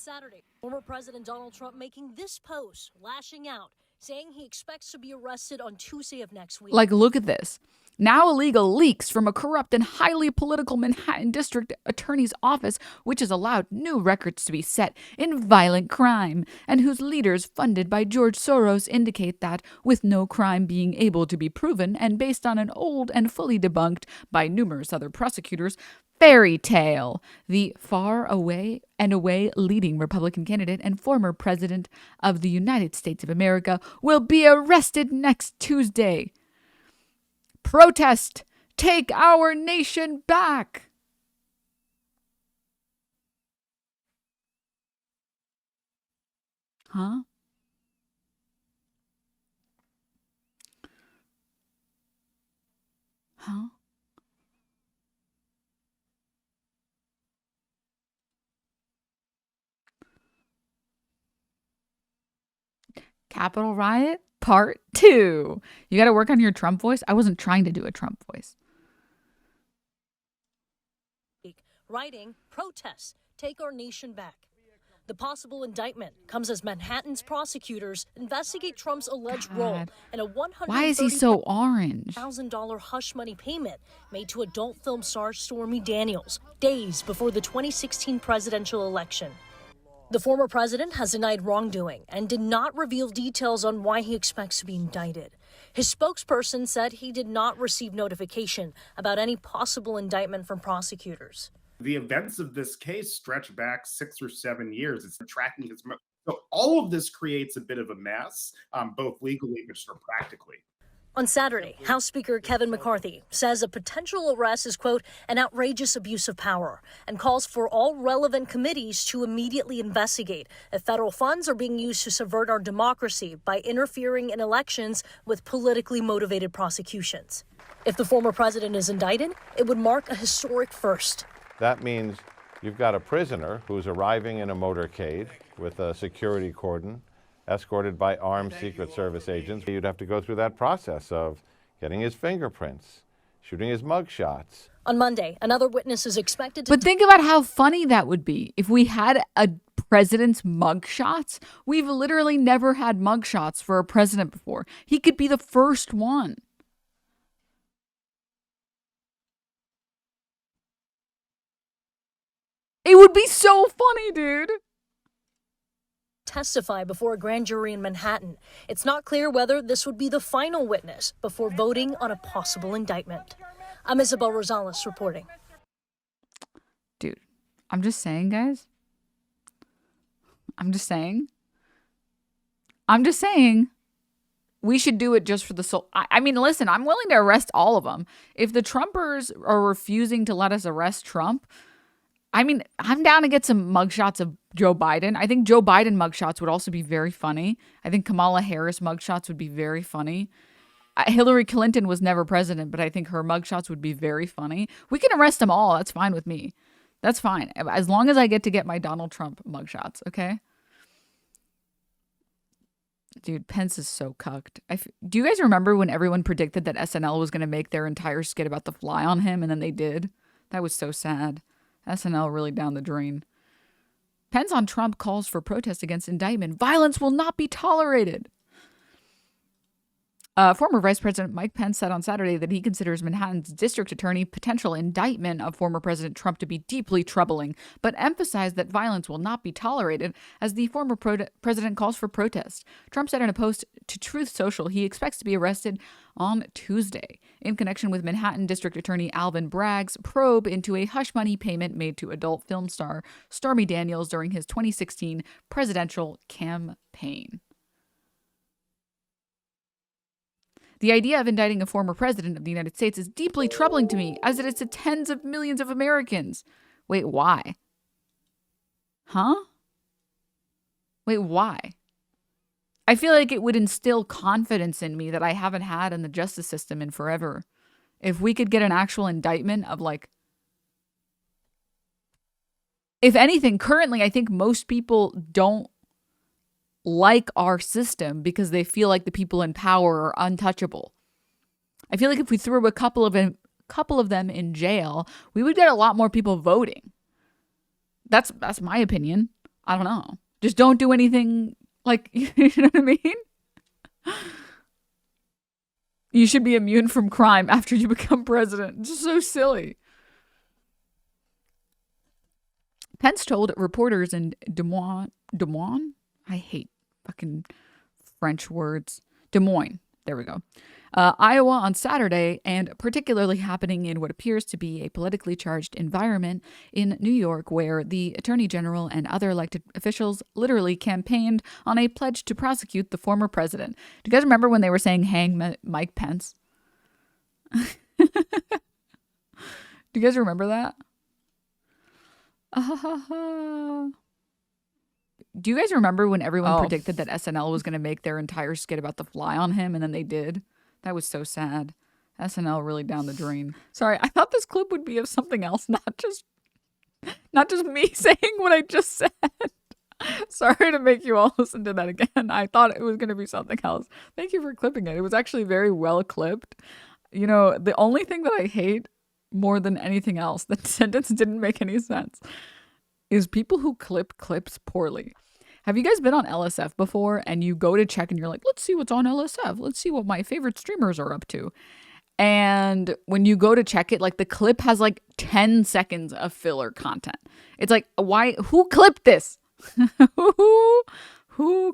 Saturday, former President Donald Trump making this post, lashing out, saying he expects to be arrested on Tuesday of next week. Like, look at this. Now illegal leaks from a corrupt and highly political Manhattan District Attorney's office, which has allowed new records to be set in violent crime, and whose leaders, funded by George Soros, indicate that, with no crime being able to be proven and based on an old and fully debunked by numerous other prosecutors, fairy tale, the far away leading Republican candidate and former president of the United States of America will be arrested next Tuesday. Protest! Take our nation back! Huh? Huh? Capitol Riot Part 2. You got to work on your Trump voice. I wasn't trying to do a Trump voice. Writing, protests, take our nation back. The possible indictment comes as Manhattan's prosecutors investigate Trump's alleged role in a Why is he so orange? $130,000 hush money payment made to adult film star Stormy Daniels days before the 2016 presidential election. The former president has denied wrongdoing and did not reveal details on why he expects to be indicted. His spokesperson said he did not receive notification about any possible indictment from prosecutors. The events of this case stretch back 6 or 7 years. It's tracking his. So all of this creates a bit of a mess, both legally but just practically. On Saturday, House Speaker Kevin McCarthy says a potential arrest is, quote, an outrageous abuse of power, and calls for all relevant committees to immediately investigate if federal funds are being used to subvert our democracy by interfering in elections with politically motivated prosecutions. If the former president is indicted, it would mark a historic first. That means you've got a prisoner who's arriving in a motorcade with a security cordon, escorted by armed Secret Service agents. You'd have to go through that process of getting his fingerprints, shooting his mug shots. On Monday, another witness is expected to... But think about how funny that would be if we had a president's mug shots. We've literally never had mug shots for a president before. He could be the first one. It would be so funny, dude. Testify before a grand jury in Manhattan. It's not clear whether this would be the final witness before voting on a possible indictment. I'm Isabel Rosales reporting. Dude, I'm just saying, guys. I'm just saying. We should do it just for the soul. I mean, listen, I'm willing to arrest all of them. If the Trumpers are refusing to let us arrest Trump, I mean, I'm down to get some mugshots of Joe Biden. I think Joe Biden mugshots would also be very funny. I think Kamala Harris mugshots would be very funny. Hillary Clinton was never president, but I think her mugshots would be very funny. We can arrest them all. That's fine with me. That's fine. As long as I get to get my Donald Trump mugshots, okay? Dude, Pence is so cucked. Do you guys remember when everyone predicted that SNL was going to make their entire skit about the fly on him, and then they did? That was so sad. SNL really down the drain. Pence on Trump calls for protest against indictment. Violence will not be tolerated. Former Vice President Mike Pence said on Saturday that he considers Manhattan's district attorney potential indictment of former President Trump to be deeply troubling, but emphasized that violence will not be tolerated as the former president calls for protest. Trump said in a post to Truth Social he expects to be arrested on Tuesday in connection with Manhattan District Attorney Alvin Bragg's probe into a hush money payment made to adult film star Stormy Daniels during his 2016 presidential campaign. The idea of indicting a former president of the United States is deeply troubling to me, as it is to tens of millions of Americans. Wait, why? Huh? Wait, why? I feel like it would instill confidence in me that I haven't had in the justice system in forever. If we could get an actual indictment of, like, if anything, currently I think most people don't like our system because they feel like the people in power are untouchable. I feel like if we threw a couple of them in jail, we would get a lot more people voting. That's my opinion. I don't know. Just don't do anything like, you know what I mean? You should be immune from crime after you become president. It's just so silly. Pence told reporters in Des Moines? I hate fucking French words. Des Moines. There we go. Iowa on Saturday, and particularly happening in what appears to be a politically charged environment in New York, where the attorney general and other elected officials literally campaigned on a pledge to prosecute the former president. Do you guys remember when they were saying hang Mike Pence? Do you guys remember that? Do you guys remember when everyone predicted that SNL was going to make their entire skit about the fly on him, and then they did? That was so sad. SNL really down the drain. Sorry, I thought this clip would be of something else, not just me saying what I just said. Sorry to make you all listen to that again. I thought it was going to be something else. Thank you for clipping it. It was actually very well clipped. You know, the only thing that I hate more than anything else, that sentence didn't make any sense, is people who clip clips poorly. Have you guys been on LSF before and you go to check and you're like, let's see what's on LSF. Let's see what my favorite streamers are up to. And when you go to check it, like the clip has like 10 seconds of filler content. It's like, who clipped this? Who